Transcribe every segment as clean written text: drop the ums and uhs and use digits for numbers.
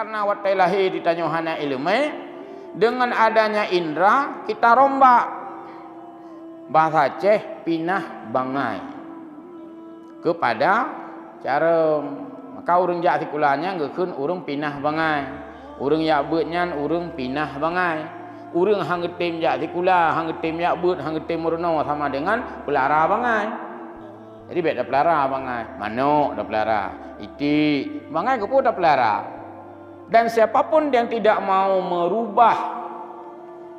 karena watai lahir ditanya hana ilmu, dengan adanya indra kita rombak bahasa Aceh pinah bangai kepada cara. Maka urang jak sikulanya ngeukeun urang pinah bangai, urang yak beutnya urang pinah bangai, urang hangeutim jak sikula, hangeutim yak beut, hangeutim murno sama dengan pelara bangai. Jadi beda pelara bangai, manuk dah pelara, itik bangai ke pun dah pelara. Dan siapapun yang tidak mau merubah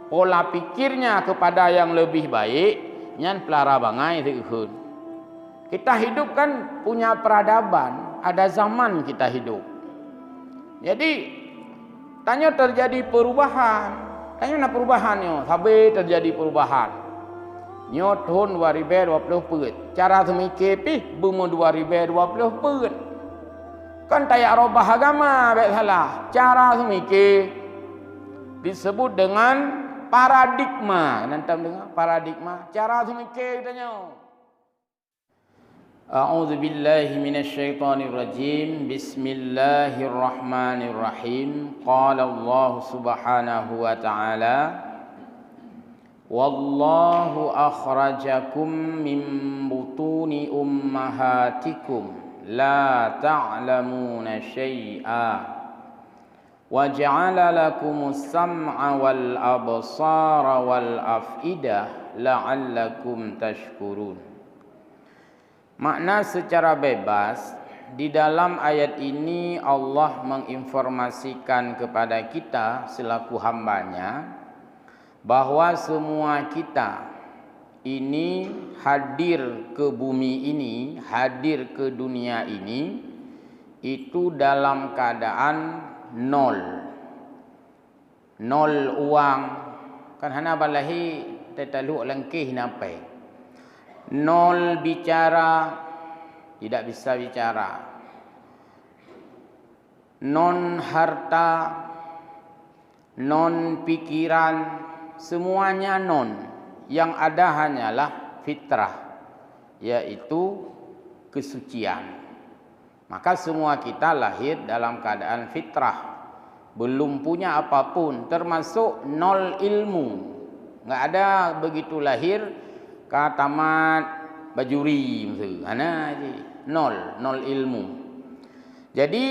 pola pikirnya kepada yang lebih baik, nyan pelara bangai teukeun. Kita hidup kan punya peradaban, ada zaman kita hidup. Jadi tanya terjadi perubahan, tanya nak perubahannya, sabe terjadi perubahan. Nyo tahun 2020 peut. Cara semikir pi bumi 2020 peut. Kan tayak robah agama baik salah. Cara semikir disebut dengan paradigma. Nanti dengar paradigma. Cara semikir tanya. A'udzu billahi minasyaitonir rajim. Bismillahirrahmanirrahim. Qala Allah Subhanahu wa ta'ala, wallahu akhrajakum min butuni ummahatikum la ta'lamuna syai'a wa ja'ala lakumus sam'a wal absara wal af'idah la'allakum tashkurun. Makna secara bebas, di dalam ayat ini Allah menginformasikan kepada kita selaku hambanya bahwa semua kita ini hadir ke bumi ini, hadir ke dunia ini itu dalam keadaan nol. Nol uang. Kan hana balahi tetaluk lengkih napai. Nol bicara, tidak bisa bicara. Non harta, non pikiran, semuanya non. Yang ada hanyalah fitrah, yaitu kesucian. Maka semua kita lahir dalam keadaan fitrah, belum punya apapun, termasuk nol ilmu. Enggak ada begitu lahir katamat bajuri maksud. Ana je nol ilmu. Jadi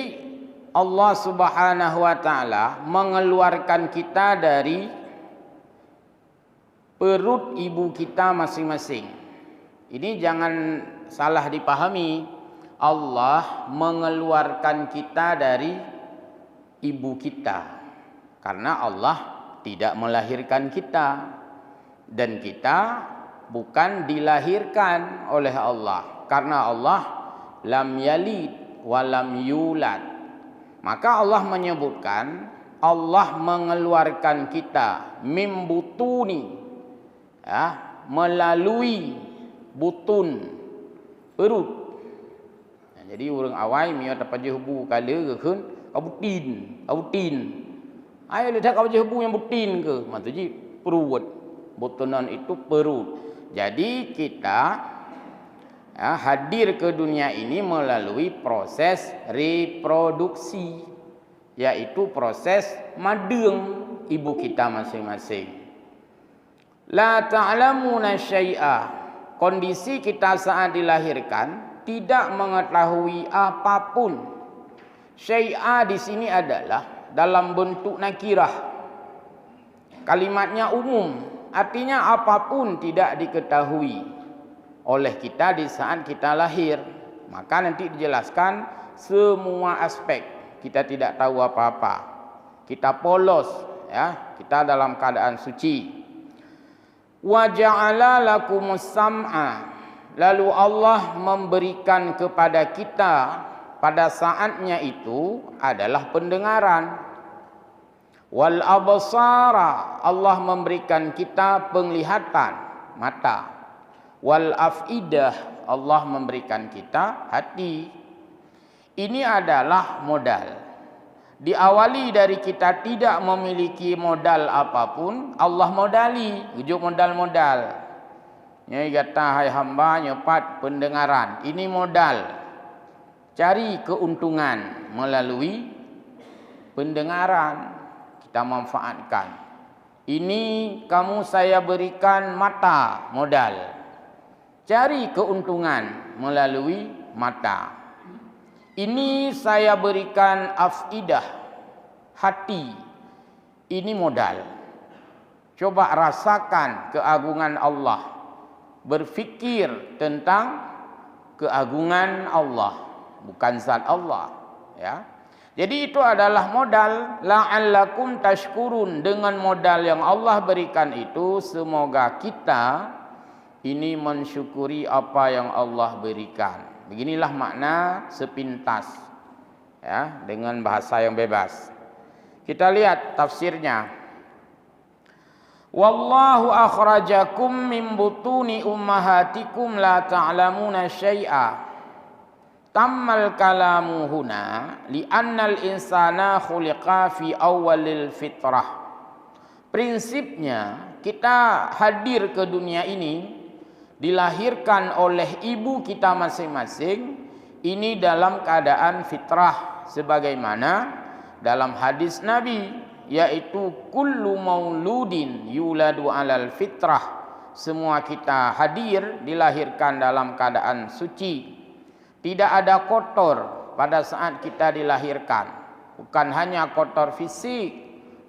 Allah Subhanahu wa taala mengeluarkan kita dari perut ibu kita masing-masing. Ini jangan salah dipahami. Allah mengeluarkan kita dari ibu kita karena Allah tidak melahirkan kita, dan kita bukan dilahirkan oleh Allah karena Allah lam yalid wa lam yulad. Maka Allah menyebutkan Allah mengeluarkan kita mim butuni, ya, melalui butun perut. Nah, jadi orang awai mio dapat jehubu kala keun abutin. Ayo lihat kau jehubu yang butin ke? Maksudnya perut. Butunan itu perut. Jadi kita hadir ke dunia ini melalui proses reproduksi, yaitu proses madeng ibu kita masing-masing. La ta'lamuna syai'a. Kondisi kita saat dilahirkan tidak mengetahui apapun. Syai'a di sini adalah dalam bentuk nakirah. Kalimatnya umum. Artinya apapun tidak diketahui oleh kita di saat kita lahir. Maka nanti dijelaskan semua aspek. Kita tidak tahu apa-apa. Kita polos, ya, kita dalam keadaan suci. Wa ja'ala lakumus sam'a. Lalu Allah memberikan kepada kita pada saatnya itu adalah pendengaran. Wal absara, Allah memberikan kita penglihatan mata. Wal afidah, Allah memberikan kita hati. Ini adalah modal. Diawali dari kita tidak memiliki modal apapun, Allah modali, ujuk modal-modal. Nyai kata hai hamba nyepat pendengaran. Ini modal. Cari keuntungan melalui pendengaran kita manfaatkan. Ini kamu saya berikan mata modal. Cari keuntungan melalui mata. Ini saya berikan afidah, hati. Ini modal. Coba rasakan keagungan Allah. Berfikir tentang keagungan Allah, bukan zat Allah, ya. Jadi itu adalah modal. La'allakum tashkurun. Dengan modal yang Allah berikan itu, semoga kita ini mensyukuri apa yang Allah berikan. Beginilah makna sepintas, ya, dengan bahasa yang bebas. Kita lihat tafsirnya. Wallahu akhrajakum min butuni ummahatikum la ta'lamuna syai'a. Tammal kalamu huna li'annal insana khuliqa fi awwalil fitrah. Prinsipnya kita hadir ke dunia ini dilahirkan oleh ibu kita masing-masing ini dalam keadaan fitrah, sebagaimana dalam hadis Nabi, yaitu kullu mauludin yuladu alal fitrah. Semua kita hadir dilahirkan dalam keadaan suci. Tidak ada kotor pada saat kita dilahirkan. Bukan hanya kotor fisik,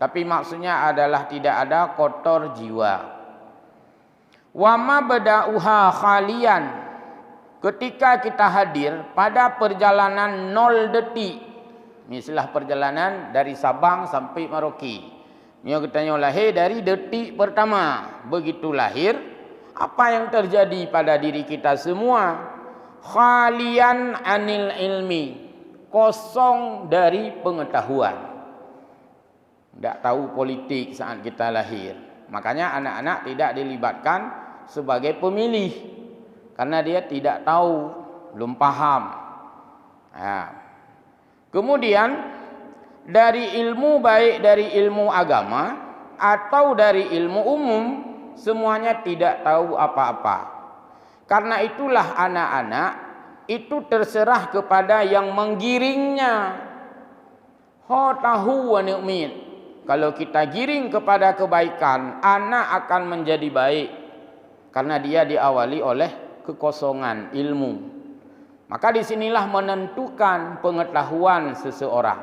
tapi maksudnya adalah tidak ada kotor jiwa. Wa ma bada'uha khalian. Ketika kita hadir pada perjalanan 0 detik. Misalnya perjalanan dari Sabang sampai Merauke. Kita lahir dari detik pertama. Begitu lahir, apa yang terjadi pada diri kita semua? Khalian anil ilmi, kosong dari pengetahuan. Tidak tahu politik saat kita lahir. Makanya anak-anak tidak dilibatkan sebagai pemilih, karena dia tidak tahu, belum paham. Kemudian dari ilmu, baik dari ilmu agama atau dari ilmu umum, semuanya tidak tahu apa-apa. Karena itulah anak-anak itu terserah kepada yang menggiringnya. Ho tahu wa ni'min. Kalau kita giring kepada kebaikan, anak akan menjadi baik. Karena dia diawali oleh kekosongan ilmu. Maka disinilah menentukan pengetahuan seseorang.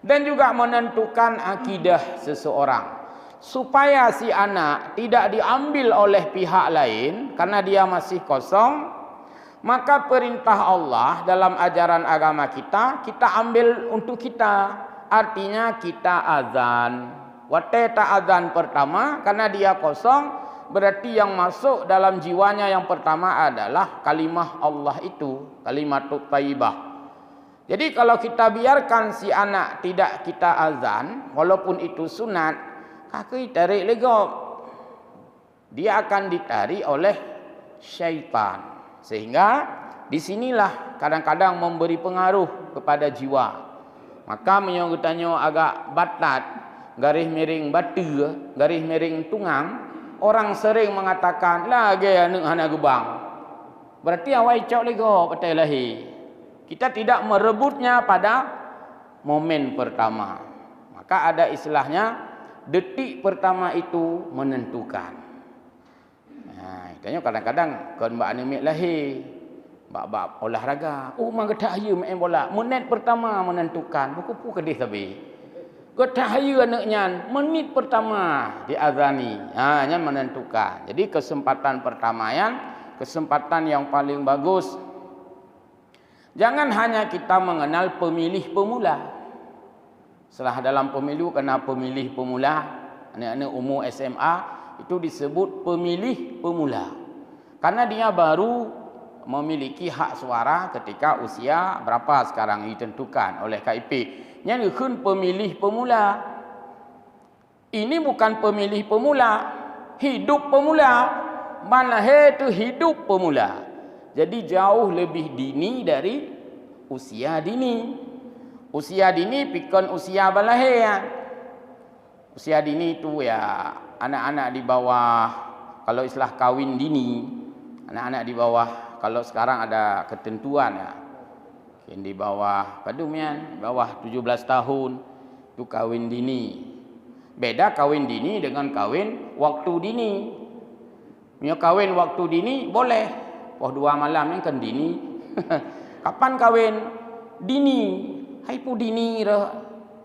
Dan juga menentukan akidah seseorang. Supaya si anak tidak diambil oleh pihak lain karena dia masih kosong, maka perintah Allah dalam ajaran agama kita ambil untuk kita. Artinya kita azan. Wateta azan pertama karena dia kosong, berarti yang masuk dalam jiwanya yang pertama adalah kalimah Allah itu, kalimatut thayyibah. Jadi kalau kita biarkan si anak tidak kita azan, walaupun itu sunat, kaki tarik legok, dia akan ditarik oleh syaitan. Sehingga disinilah kadang-kadang memberi pengaruh kepada jiwa. Maka menyangkutannya agak batat, garis miring batu, garis miring tungang. Orang sering mengatakan, lagi anak gebang. Berarti awai cok legok petai lahir. Kita tidak merebutnya pada momen pertama. Maka ada istilahnya, detik pertama itu menentukan. Itanya kadang-kadang kan mbak anemik lahir, mbak olahraga. Mang getak ayu main bola. Menit pertama menentukan. Buku kedih tapi. Getak ayu anaknya menit pertama diazani. Nya menentukan. Jadi kesempatan pertama kesempatan yang paling bagus. Jangan hanya kita mengenal pemilih pemula. Setelah dalam pemilu kena pemilih pemula, anak-anak umur SMA itu disebut pemilih pemula. Karena dia baru memiliki hak suara ketika usia berapa sekarang ditentukan oleh KIP. Yang dikun pemilih pemula. Ini bukan pemilih pemula, hidup pemula. Mana itu hidup pemula. Jadi jauh lebih dini dari usia dini. Usia dini pikon usia balahir. Usia dini itu ya anak-anak di bawah, kalau istilah kawin dini, anak-anak di bawah, kalau sekarang ada ketentuan ya. Di bawah padumian, bawah 17 tahun. Itu kawin dini. Beda kawin dini dengan kawin waktu dini. Punya kawin waktu dini boleh. Poh 2 malam ni kan dini. Kapan kawin? Dini. Hai pu dini dah.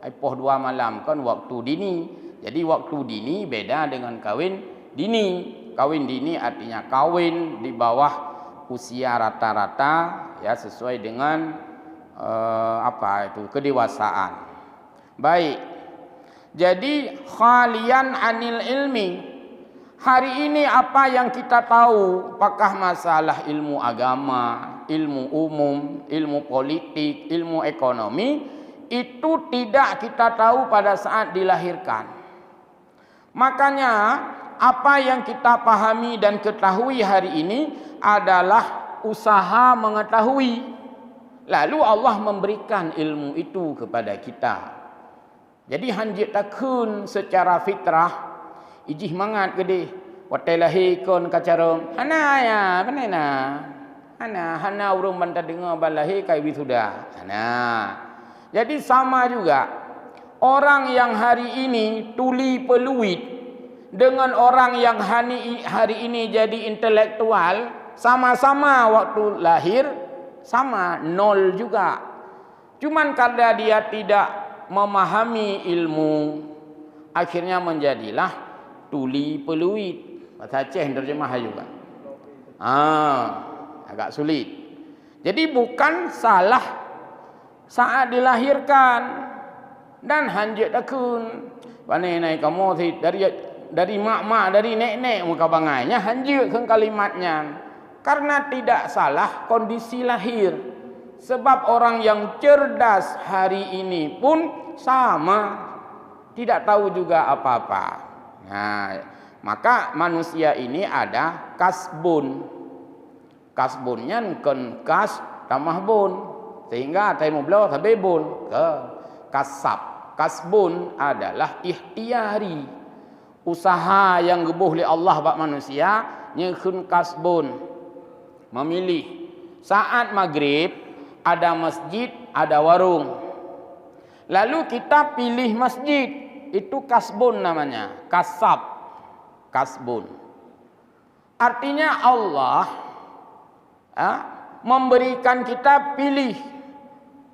Hai poh 2 malam kan waktu dini. Jadi waktu dini beda dengan kawin dini. Kawin dini artinya kawin di bawah usia rata-rata ya sesuai dengan kedewasaan. Baik. Jadi khalian anil ilmi. Hari ini apa yang kita tahu? Apakah masalah ilmu agama, ilmu umum, ilmu politik, ilmu ekonomi, itu tidak kita tahu pada saat dilahirkan. Makanya apa yang kita pahami dan ketahui hari ini adalah usaha mengetahui. Lalu Allah memberikan ilmu itu kepada kita. Jadi hanjit takun secara fitrah ijih mangat gede watai lahir kon kacara hana ya panena hana urung banta dengar balahi kai wisuda hana. Jadi sama juga orang yang hari ini tuli peluit dengan orang yang hari ini jadi intelektual sama-sama waktu lahir sama nol juga. Cuman karena dia tidak memahami ilmu akhirnya menjadilah tuli peluit. Bahasa Aceh terjemah juga. Agak sulit. Jadi bukan salah saat dilahirkan dan hanjit takun. Panai kamu dari mak-mak dari nek-nek muka bangainya hanjit ke kalimatnya. Karena tidak salah kondisi lahir. Sebab orang yang cerdas hari ini pun sama, tidak tahu juga apa-apa. Nah, maka manusia ini ada kasbun. Kasbunnya kan kas tambah bun. Sehingga temu belau tabe bun ke kasab. Kasbun adalah ikhtiari. Usaha yang gebuh oleh Allah bak manusia nyekun kasbun. Memilih. Saat maghrib ada masjid, ada warung. Lalu kita pilih masjid. Itu kasbun namanya. Kasab. Kasbun. Artinya Allah memberikan kita pilih.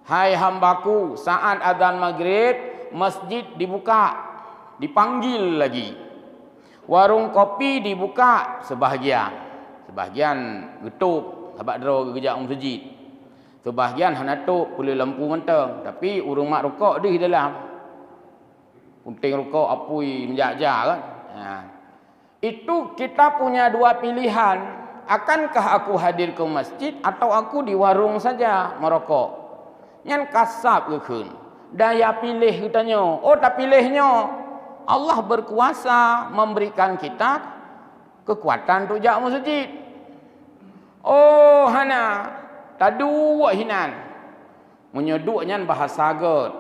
Hai hambaku, saat azan maghrib, masjid dibuka. Dipanggil lagi. Warung kopi dibuka sebahagian. Sebahagian getup. Sebab dera kejap masjid. Sebahagian hanatuk boleh lampu mentang. Tapi urung mak rokok di dalam. Punting rokok apui menjak-jak kan. Itu kita punya dua pilihan. Akankah aku hadir ke masjid atau aku di warung saja merokok? Yang kasab ke kun. Daya pilih katanya. Oh tak pilihnya. Allah berkuasa memberikan kita kekuatan untuk jak masjid. Oh hana. Tadu wak hinan. Menyeduknya bahasa God.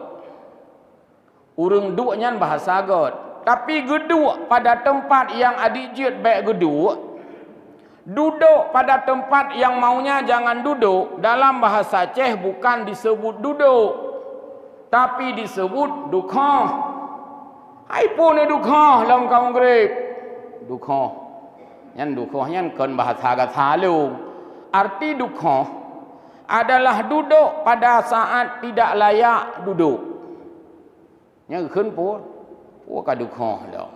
Urung duknya bahasa God. Tapi geduk pada tempat yang adijut baik geduk. Duduk pada tempat yang maunya jangan duduk. Dalam bahasa Aceh bukan disebut duduk. Tapi disebut dukhah. Hai pun dukhah dalam kaum grib. Dukhah. Yang dukhahnya kan bahasa agak salung. Arti dukhah adalah duduk pada saat tidak layak duduk. Yang kan pun ka dukhah dah.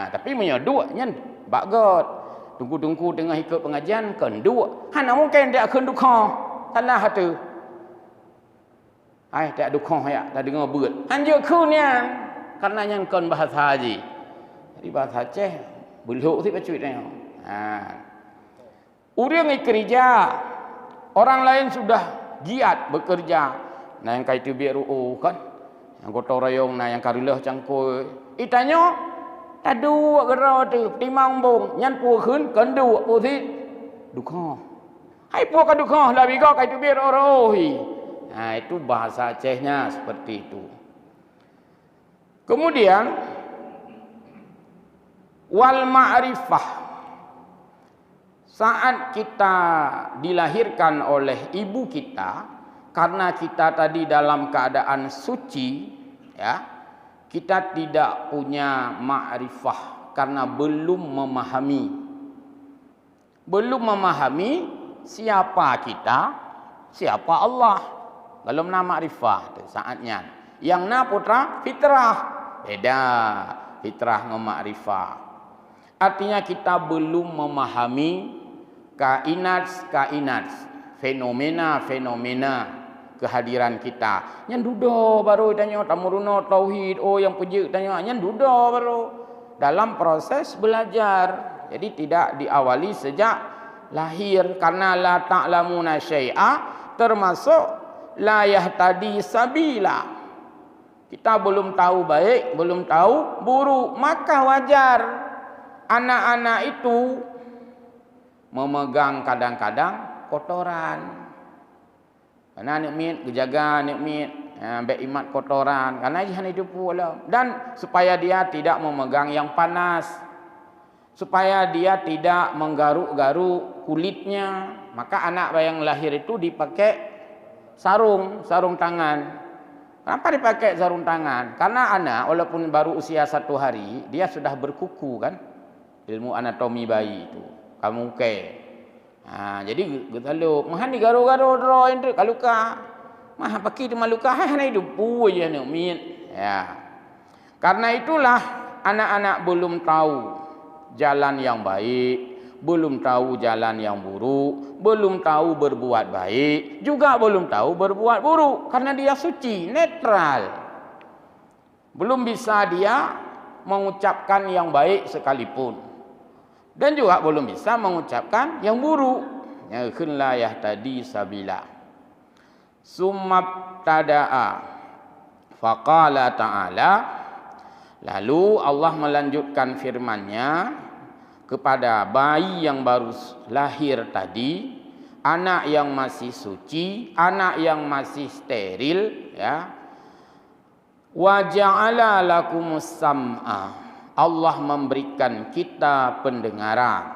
Tapi menyeduk nyan bagot. Tunggu-tunggu tengah ikut pengajian kan duk. Hana mungkin dia akan dukhah. Tanah hatu. Ai tak dukhah ya, tak dengar beut. Anjuk kunya karena yang kan bahasa haji. Jadi bahasa Aceh beluk si pacuit ni. Urang kerja. Orang lain sudah giat bekerja. Nah yang kaitu biar kan. Yang gotong royong nah yang karilah cangkul. Itanya tadu gerau tu timang bong nyan pu khun kan du pu thi dukha. Hai pu ka dukha la biga kaitu biar orohi. Nah itu bahasa Acehnya seperti itu. Kemudian wal ma'rifah. Saat kita dilahirkan oleh ibu kita, karena kita tadi dalam keadaan suci, ya, kita tidak punya ma'rifah karena belum memahami. Belum memahami siapa kita, siapa Allah. Belum na ma'rifah tu saatnya. Yang na putra fitrah. Beda fitrah dengan ma'rifah. Artinya kita belum memahami kainat, fenomena kehadiran kita. Yang duda baru tanya tamuruna tauhid, oh yang puji tanya yang duda baru dalam proses belajar. Jadi tidak diawali sejak lahir karena la ta'lamuna syai'a termasuk la yahtadi sabila. Kita belum tahu baik, belum tahu buruk, maka wajar anak-anak itu memegang kadang-kadang kotoran. Karena nikmat kejaga nikmat baik imat kotoran karena jihan hidup pula. Dan supaya dia tidak memegang yang panas, supaya dia tidak menggaruk-garuk kulitnya, maka anak yang lahir itu dipakai sarung tangan. Kenapa dipakai sarung tangan? Karena anak walaupun baru usia 1 hari, dia sudah berkuku kan, ilmu anatomi bayi itu. Kamu ke jadi getalu mahan di garu-garu dro indri kaluka mah pakai di maluka hai hidup puya ni min ya. Karena itulah anak-anak belum tahu jalan yang baik, belum tahu jalan yang buruk, belum tahu berbuat baik, juga belum tahu berbuat buruk karena dia suci, netral. Belum bisa dia mengucapkan yang baik sekalipun. Dan juga belum bisa mengucapkan yang buruk. Ya khunla yahtadi sabila. Sumabtada'a. Faqala ta'ala. Lalu Allah melanjutkan firman-Nya kepada bayi yang baru lahir tadi, anak yang masih suci, anak yang masih steril, ya. Wa ja'ala lakumus sam'a. Allah memberikan kita pendengaran,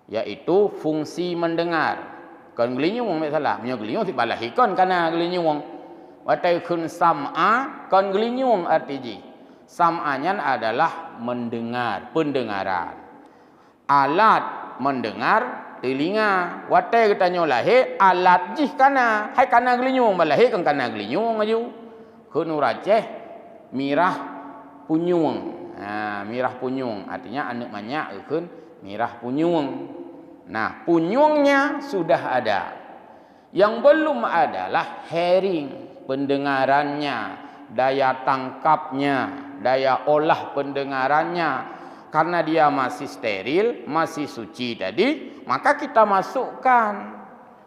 yaitu fungsi mendengar. Kan gelinyung tak salah, punya gelinyung si balahikon kana gelinyung. Watai kun sam'a, kan gelinyung artinya. Sam'anya adalah mendengar, pendengaran. Alat mendengar telinga. Watai kita nyolahe alat jih kana, hai kana gelinyung balahe kan kana gelinyung aju. Kun uraceh mirah punyung. Mirah punyung artinya anak banyak ikun mirah punyung. Nah, punyungnya sudah ada. Yang belum adalah hearing, pendengarannya, daya tangkapnya, daya olah pendengarannya. Karena dia masih steril, masih suci tadi, maka kita masukkan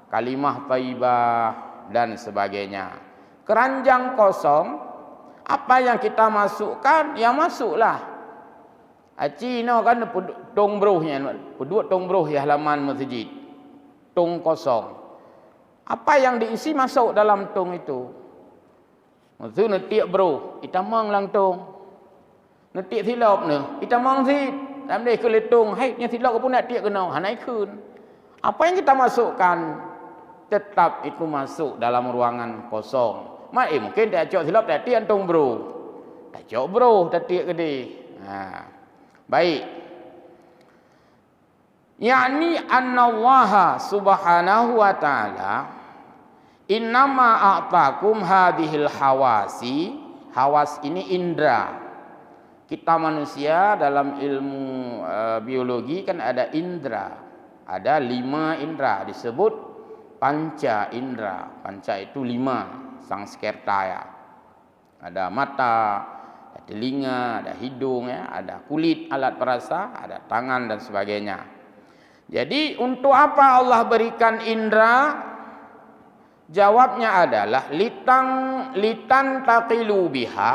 kalimah thayyibah dan sebagainya. Keranjang kosong, apa yang kita masukkan, ya masuklah. Cina kan tong bruhnya, pedut tong bruh di halaman masjid. Tong kosong. Apa yang diisi masuk dalam tong itu. Maksudnya tiak bruh, itamang lang tong. Netik silap ni, itamang si. Dalam dia keletung, hai, yang silap pun nak tiak kena, hanai kun. Apa yang kita masukkan, tetap itu masuk dalam ruangan kosong. Mungkin dia cok silap dia tiak tong bro. Dia cok bro, dia tiak gede. Baik. Yakni annallaha subhanahu wa ta'ala innama a'takum hadhil hawasi. Hawas ini indra. Kita manusia dalam ilmu biologi kan ada indra. Ada 5 indra disebut panca indra. Panca itu 5. Sangskerta ya. Ada mata, ada telinga, ada hidung ya, ada kulit alat perasa, ada tangan dan sebagainya. Jadi untuk apa Allah berikan indra? Jawabnya adalah litan taqilu biha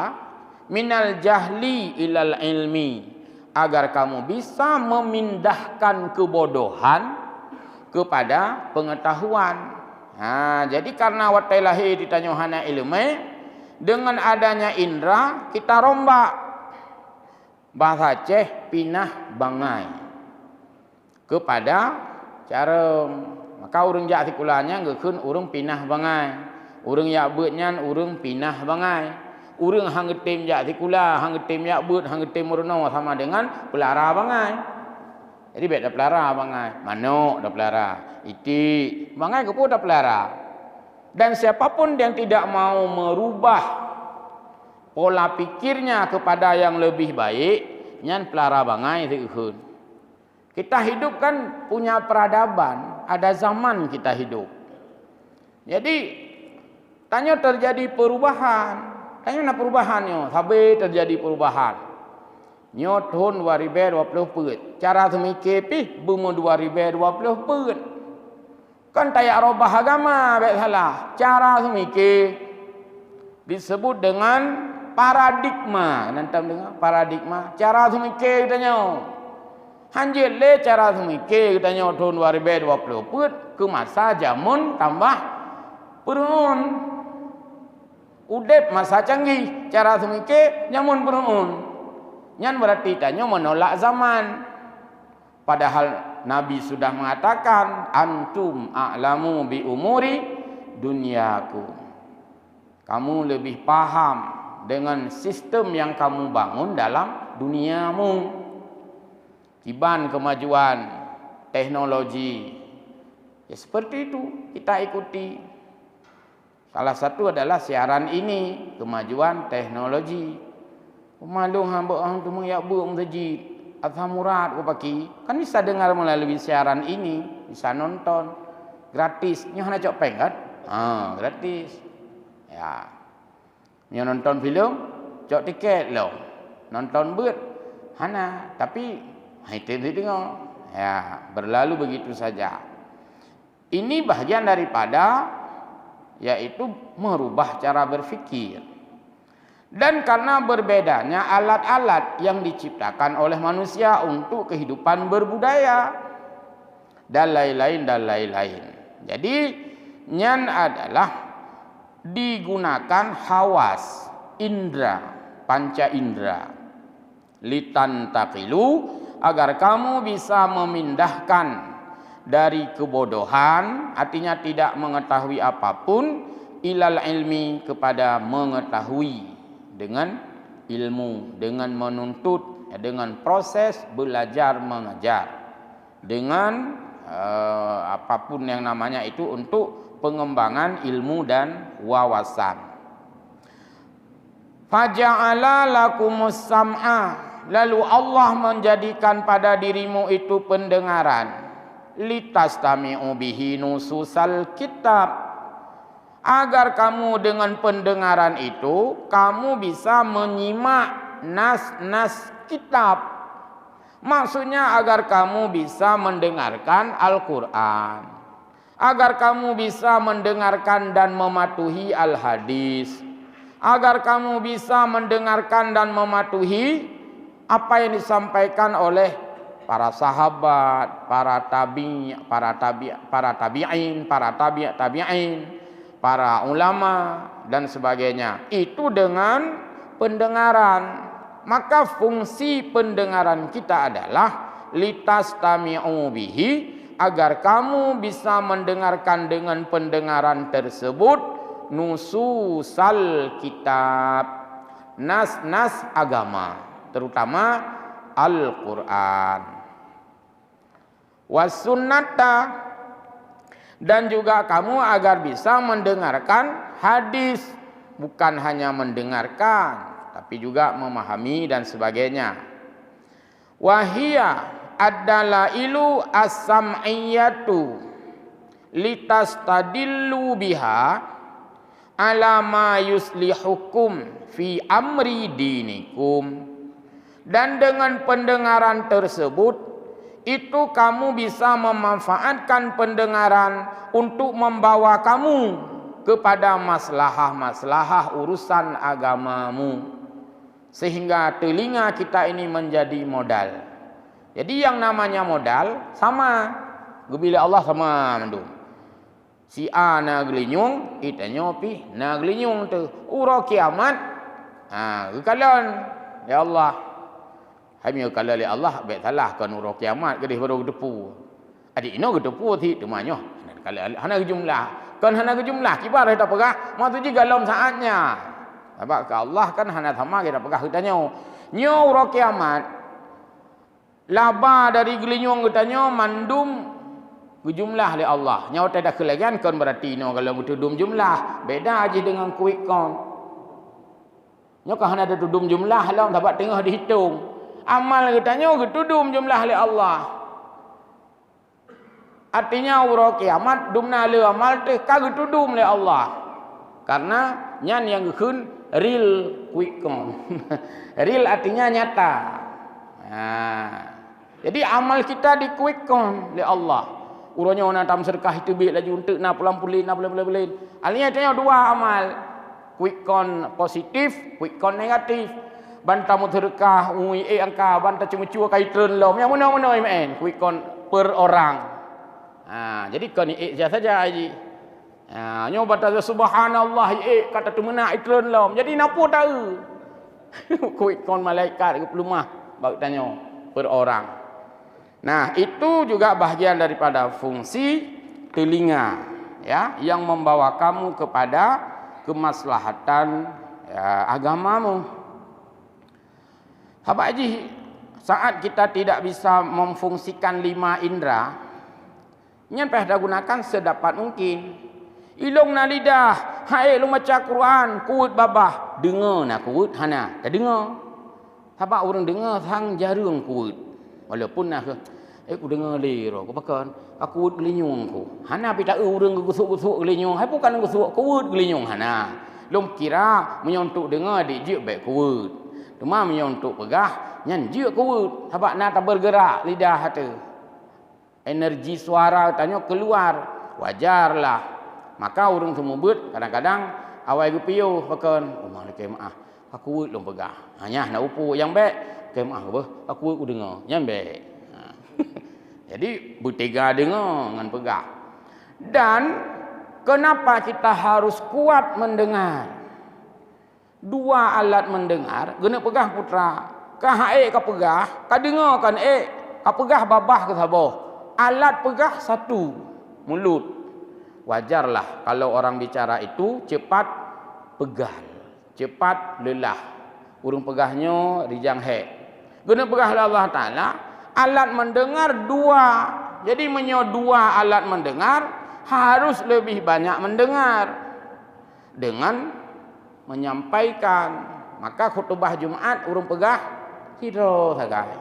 minal jahli ilal ilmi, agar kamu bisa memindahkan kebodohan kepada pengetahuan. Jadi karena watai lahir ditanya hana ilmu, dengan adanya indra kita rombak bahasa Aceh pinah bangai kepada cara. Maka urang jak sikulanya ngeukeun urang pinah bangai, urang yak beutnya urang pinah bangai. Urang hang getim jak tikula, hang getim jak but, hang getim murno sama dengan pelara bangai. Jadi bet dah pelara bangai. Manuk dah pelara. Itik, bangai ke pun dah pelara. Dan siapapun yang tidak mau merubah pola pikirnya kepada yang lebih baik, nyan pelara bangai tekun. Kita hidup kan punya peradaban, ada zaman kita hidup. Jadi tanya terjadi perubahan. Tanya nak perubahannya, sampai terjadi perubahan. Nyo tahun 2020 peut. Cara semikir pi bumi 2020 peut. Kan tayak robah agama baik salah. Cara semikir disebut dengan paradigma. Nanti dengar paradigma. Cara semikir tanya. Hanjil le cara semikir tanya tahun 2020 peut ke masa zaman tambah perun. Udep masa canggih, cara semikir nyamun perun. Nyan berarti tanya menolak zaman. Padahal Nabi sudah mengatakan antum a'lamu bi umuri dunyaku. Kamu lebih paham dengan sistem yang kamu bangun dalam duniamu. Kiban kemajuan teknologi. Ya seperti itu kita ikuti. Salah satu adalah siaran ini, kemajuan teknologi. Pemalung hamba orang tu menyak buang masjid, asal murad ko paki. Kan bisa dengar melalui siaran ini, bisa nonton gratis. Nyo hana cok peng kan? Gratis. Ya. Nyo nonton film, cok tiket lo. Nonton beut hana, tapi itu tengok. Ya, berlalu begitu saja. Ini bahagian daripada yaitu merubah cara berfikir. Dan karena berbedanya alat-alat yang diciptakan oleh manusia untuk kehidupan berbudaya dan lain-lain. Jadi nyan adalah digunakan hawas, indra, panca indra. Litan taqilu, agar kamu bisa memindahkan dari kebodohan, artinya tidak mengetahui apapun, ilal ilmi, kepada mengetahui dengan ilmu, dengan menuntut, dengan proses belajar mengajar, dengan apapun yang namanya itu untuk pengembangan ilmu dan wawasan. Faja'ala lakumus sam'a, lalu Allah menjadikan pada dirimu itu pendengaran. Litastami'u bihi nususal kitab, agar kamu dengan pendengaran itu kamu bisa menyimak nas-nas kitab. Maksudnya agar kamu bisa mendengarkan Al-Quran, agar kamu bisa mendengarkan dan mematuhi Al-Hadis, agar kamu bisa mendengarkan dan mematuhi apa yang disampaikan oleh para sahabat, para tabi'in, para ulama dan sebagainya. Itu dengan pendengaran. Maka fungsi pendengaran kita adalah litastami'u bihi, agar kamu bisa mendengarkan dengan pendengaran tersebut nususal kitab, nas-nas agama, terutama Al-Quran. Wasunnata, dan juga kamu agar bisa mendengarkan hadis, bukan hanya mendengarkan tapi juga memahami dan sebagainya. Wahia ad-dalailu as-sam'iyatu litastadillu biha ala ma yuslihukum fi amri dinikum. Dan dengan pendengaran tersebut itu kamu bisa memanfaatkan pendengaran untuk membawa kamu kepada maslahah-maslahah urusan agamamu, sehingga telinga kita ini menjadi modal. Jadi yang namanya modal sama, bila Allah sama mandum. Si A na gelinyung, kita nyopi na gelinyung tu. Ura kiamat, kalon ya Allah. Hamil kalau oleh Allah baik salah kan urang kiamat kedih baru gedepu. Adik ino gedepu ti temanyo. Kalau hana jumlah. Kan hana jumlah kibar tak pegah. Matu ji galom saatnya. Sebab ke Allah kan hana sama kita pegah kita nyo. Nyo uro kiamat. Laba dari gelinyong kita nyo mandum jumlah oleh Allah. Nyo tidak kelagian kan berarti no kalau tudum jumlah. Beda aja dengan quick count. Nyo kan hana ada tudum jumlah lah dapat tengah dihitung. Amal kita nyo tudum jumlah oleh Allah. Artinya uro kiamat dumna le amal teh kagak tudum oleh Allah. Karena nyan yang kun real quick count. Real artinya nyata. Nah, jadi amal kita di quick count oleh Allah. Uronya ona tam sedekah itu bi laju untuk na pulang-pulin. Artinya itu dua amal. Quick count positif, quick count negatif. Banta mu sedekah ui angka banta cuma cua kaitan lom. Yang mana-mana men quick count per orang. Jadi kon saja haji. Nyo bata subhanallah kata tu mena itron lom. Jadi napo tahu. Quick count malaikat ke pelumah bau tanya per orang. Nah, itu juga bahagian daripada fungsi telinga ya yang membawa kamu kepada kemaslahatan ya, agamamu. Sahabat haji, saat kita tidak bisa memfungsikan 5 indera, nyampe dah gunakan sedapat mungkin. Ilung na lidah, hai lu maca Quran, kuut babah, dengar nak kuut hana, tak dengar. Sebab orang dengar sang jarang kuut. Walaupun nak aku dengar lero, aku pakan, aku kuut gelinyung ku. Hana pi tak orang gusuk-gusuk gelinyung, hai bukan gusuk kuut gelinyung hana. Lum kira menyontuk dengar dik je baik kuut. Cuma menyontuk pegah, nyan je kuut. Sebab nak tak bergerak lidah hata. Energi suara tanya keluar, wajarlah. Maka orang semua buat kadang-kadang awal gupiyo pakan, oh malaikat maaf, aku belum pegah. Hanya nak upu yang baik, ke maaf apa? Aku dengar, yang baik. Jadi bertiga dengar dengan pegah. Dan kenapa kita harus kuat mendengar? 2 alat mendengar, guna pegah putra. Kah ka pegah, ka dengar kan ka pegah babah ke saboh. Alat pegah 1, mulut. Wajarlah kalau orang bicara itu cepat pegal, cepat lelah. Urung pegahnya rijang hek. Guna pegah Allah Ta'ala, alat mendengar 2. Jadi menyo 2 alat mendengar, harus lebih banyak mendengar dengan menyampaikan. Maka khutbah Jumat urung pegah hidro sagai.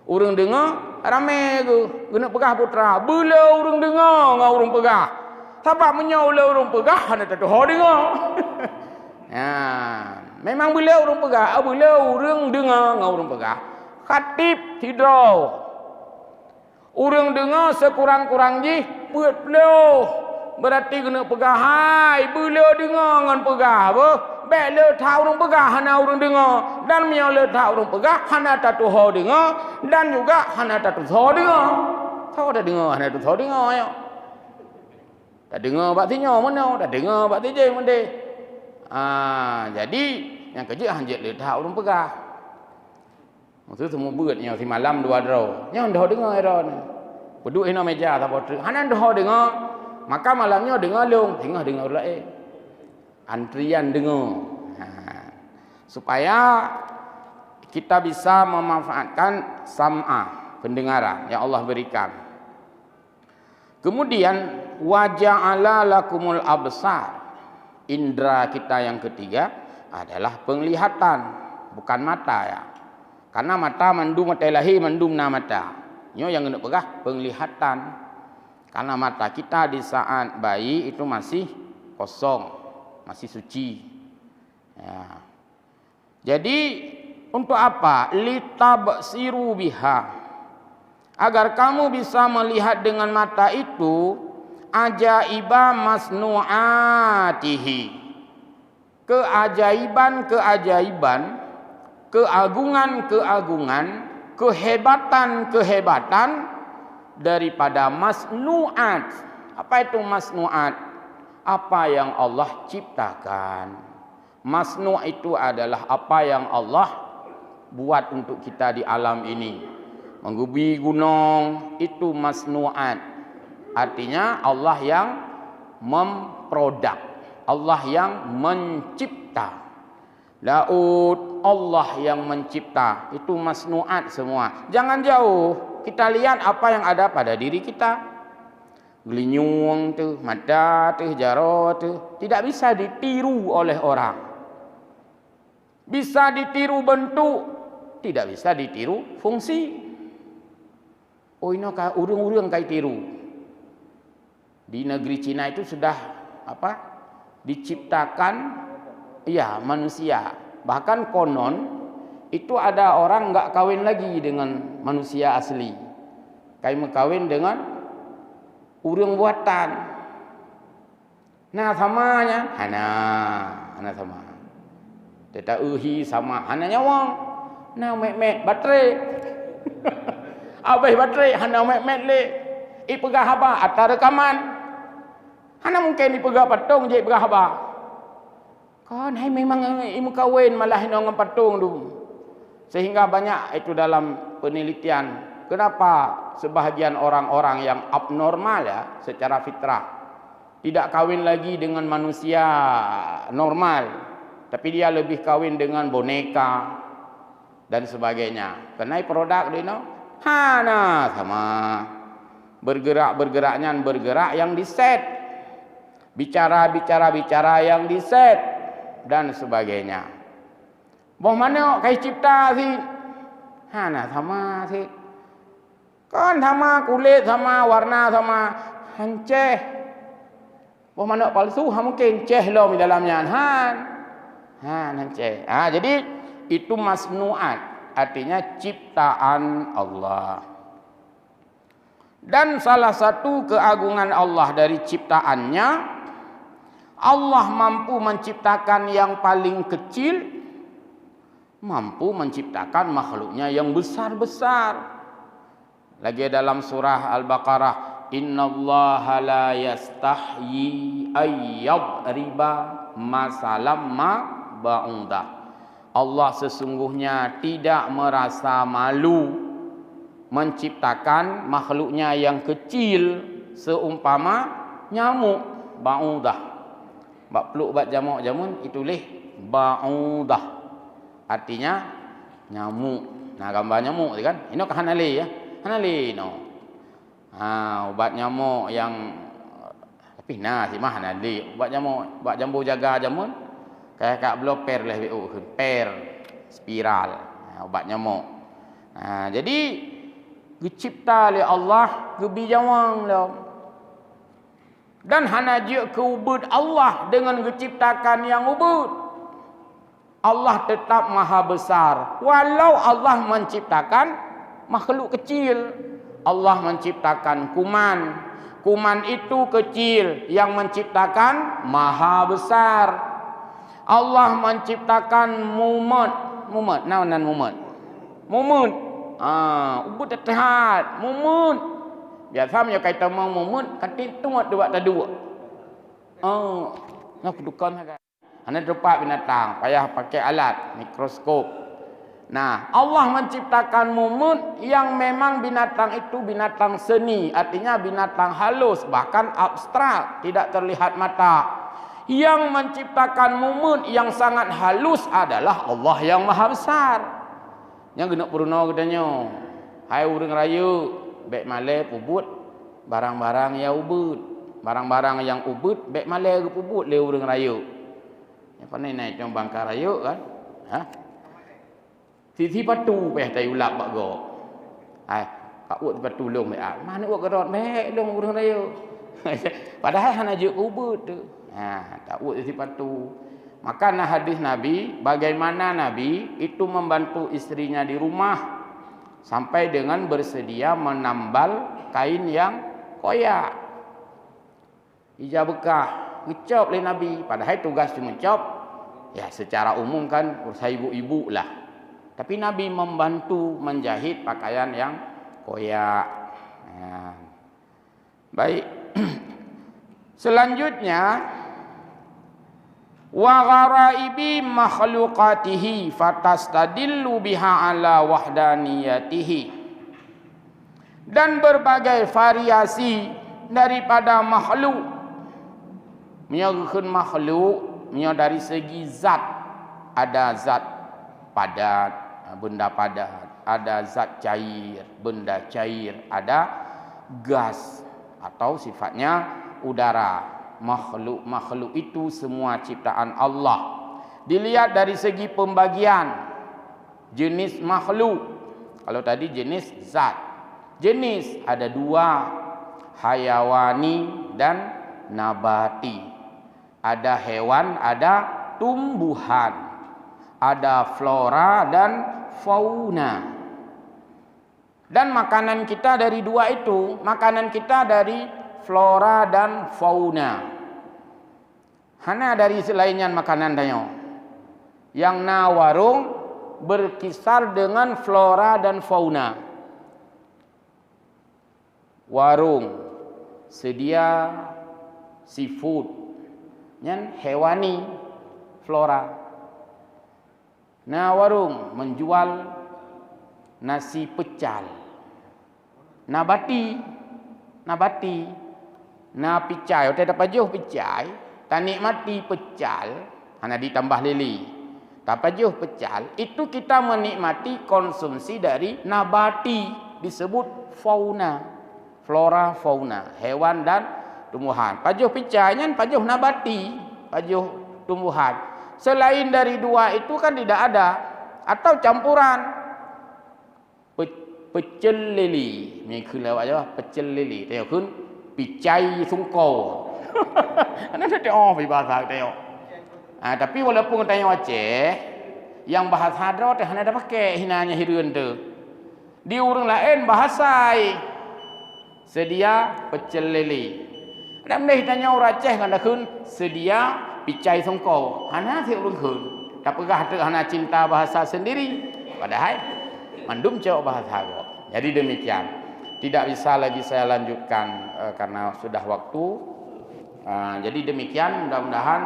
Urang dengar rame ke guna pegah putra. Bila urang dengar ngau urang pegah. Sebab menyau le urang pegah hana tak tahu dengar. Memang bila urang pegah, bila urang dengar ngau urang pegah. Khatib hidro. Urang dengar sekurang-kurang ji buat beliau. Berarti kena pegah hai bila dengar ngan pegah apa? Baik le tahu urang pegah hana urang dengar dan menyau le tahu urang pegah hana tak tahu dengar dan juga hana tak tahu dengar. Tahu dah dengar hana tak tahu dengar ya. Tak dengar bak tinyo mana, tak dengar bak tije mende. Jadi yang kerja hanjat le tahu urang pegah. Maksud semua beutnya si malam 2 draw. Yang dah dengar eron. Duduk hina meja tak potrik. Hana dah dengar. Maka malamnya dengar long, tengah dengar lain. Antrian dengar. Supaya kita bisa memanfaatkan sam'a, pendengaran yang Allah berikan. Kemudian waja'ala lakumul absar. Indra kita yang ketiga adalah penglihatan, bukan mata ya. Karena mata mandum mata ilahi mandum na mata. Nyo yang kena pegah penglihatan. Karena mata kita di saat bayi itu masih kosong, masih suci. Ya. Jadi untuk apa? Litabsiru biha. Agar kamu bisa melihat dengan mata itu ajaiba masnu'atihi. Keajaiban-keajaiban, keagungan-keagungan, kehebatan-kehebatan daripada masnu'at. Apa itu masnu'at? Apa yang Allah ciptakan. Masnu' itu adalah apa yang Allah buat untuk kita di alam ini. Menggubi gunung itu masnu'at. Artinya Allah yang memproduk, Allah yang mencipta. Laut Allah yang mencipta. Itu masnuat semua. Jangan jauh. Kita lihat apa yang ada pada diri kita. Gelinyung tu, mata tu, jaro tu. Tidak bisa ditiru oleh orang. Bisa ditiru bentuk. Tidak bisa ditiru fungsi. Oh ini urang-urang kai tiru. Di negeri Cina itu sudah diciptakan manusia. Bahkan konon itu ada orang enggak kawin lagi dengan manusia asli. Kayak kawin dengan urang buatan. Nah samanya, hana sama. Teta uhi sama hana nyawang. Nah mek baterai. Abah baterai hana mek le. Ipegah haba atar rekaman. Hana mungkin ipegah patung je ipegah haba. Kan hai memang imu kawin malah dengan patung tu. Sehingga banyak itu dalam penelitian. Kenapa sebahagian orang-orang yang abnormal ya secara fitrah tidak kawin lagi dengan manusia normal, tapi dia lebih kawin dengan boneka dan sebagainya. Karena produk dia hana sama bergerak yang diset, bicara yang diset dan sebagainya. Boh mana kai cipta sih? Hana sama sih. Kan sama kulit sama warna sama hanceh. Boh mana palsu ha mungkin ceh lo di dalamnya hanceh. Jadi itu masnuat, artinya ciptaan Allah. Dan salah satu keagungan Allah dari ciptaannya, Allah mampu menciptakan yang paling kecil, mampu menciptakan makhluknya yang besar-besar. Lagi dalam surah Al-Baqarah, innallaha la yastahyi ayyadriba masalam ma ba'udah. Allah sesungguhnya tidak merasa malu menciptakan makhluknya yang kecil seumpama nyamuk ba'udah. Bak peluk bat jamun itu leh ba'udah. Artinya nyamuk. Nah gambar nyamuk kan. Ini kan hanali ya. Hanali no. Ubat nyamuk yang tapi si mah hanali. Ubat nyamuk, ubat jambu jaga jamun. Kayak kak bloper leh per spiral. Ubat nyamuk. Jadi dicipta oleh Allah gebijawang lah. Dan hanaji keubud Allah dengan menciptakan yang ubud. Allah tetap maha besar. Walau Allah menciptakan makhluk kecil. Allah menciptakan kuman. Kuman itu kecil. Yang menciptakan maha besar. Allah menciptakan mumet. Mumet. Naonan mumet? Mumet. Ubud tehat. Mumet. Biasa punya kaitan mau mumet. Katin tuat dua tak dua. Nak kedukan agak. Anda terdapat binatang, payah pakai alat mikroskop. Nah, Allah menciptakan mumut yang memang binatang itu binatang seni, artinya binatang halus, bahkan abstrak, tidak terlihat mata. Yang menciptakan mumut yang sangat halus adalah Allah yang Maha Besar. Yang kena puruna katanya, hai urang raya, bek male pubut barang-barang yang ubud. Barang-barang yang ubud bek male pubut le urang raya. Yang pandai naik jom bangka raya kan. Sisi patu peh tai ulap bak go. Pak uat patu long mek mana uat gerot mek long urang raya. Padahal hana je ubud tu. Tak uat sisi patu. Maka hadis Nabi, bagaimana Nabi itu membantu istrinya di rumah sampai dengan bersedia menambal kain yang koyak. Ijab bekah ngecop oleh Nabi. Padahal tugas cuma ngecop. Ya secara umum kan urusan ibu-ibu lah. Tapi Nabi membantu menjahit pakaian yang koyak. Baik. Selanjutnya wa gharaibi makhluqatihi fatastadillu biha ala wahdaniyatihi. Dan berbagai variasi daripada makhluk. Menyerahkan makhluk dari segi zat. ada zat padat, benda padat, ada zat cair, benda cair, ada gas atau sifatnya udara. Makhluk-makhluk itu semua ciptaan Allah. Dilihat dari segi pembagian jenis makhluk. Kalau tadi jenis zat, jenis ada dua, hayawani dan nabati. Ada hewan, ada tumbuhan, ada flora dan fauna. Dan makanan kita dari dua itu, makanan kita dari flora dan fauna. Hana dari selainnya makanan dayo. Yang na warung berkisar dengan flora dan fauna. Warung sedia seafood, yang hewani, flora. Nah, warung menjual nasi pecal, nabati. Nah, picai, kita dapat jauh picai, tak nikmati pecal, hanya ditambah lili. Dapat jauh pecal, itu kita menikmati konsumsi dari nabati, disebut fauna, flora, fauna, hewan dan tumbuhan. Pajuh picainya, pajuh nabati, pajuh tumbuhan. Selain dari dua itu kan tidak ada, atau campuran. Pecel lili, niคืออะไรวะpecel lili, tengok kun picai sungkau. Anda tengok di bahasa tengok. Tapi walaupun tengok Aceh, yang bahasa Hadro teh hanya ada pakai hinanya hiruan tu. Di orang lain bahasa sedia pecel lili. Dan nih tanya orang Aceh kan dah kun sedia picai sungkau. Hanya si orang kun. Tapi kah hanya cinta bahasa sendiri. Padahal mandum jawab bahasa kok. Jadi demikian. Tidak bisa lagi saya lanjutkan karena sudah waktu. Jadi demikian, mudah-mudahan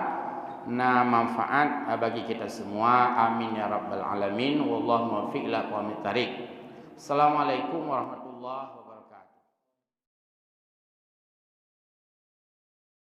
manfaat bagi kita semua. Amin ya rabbal alamin. Wallahu muwaffiq ila aqwamit thariq. Assalamualaikum warahmatullahi wabarakatuh.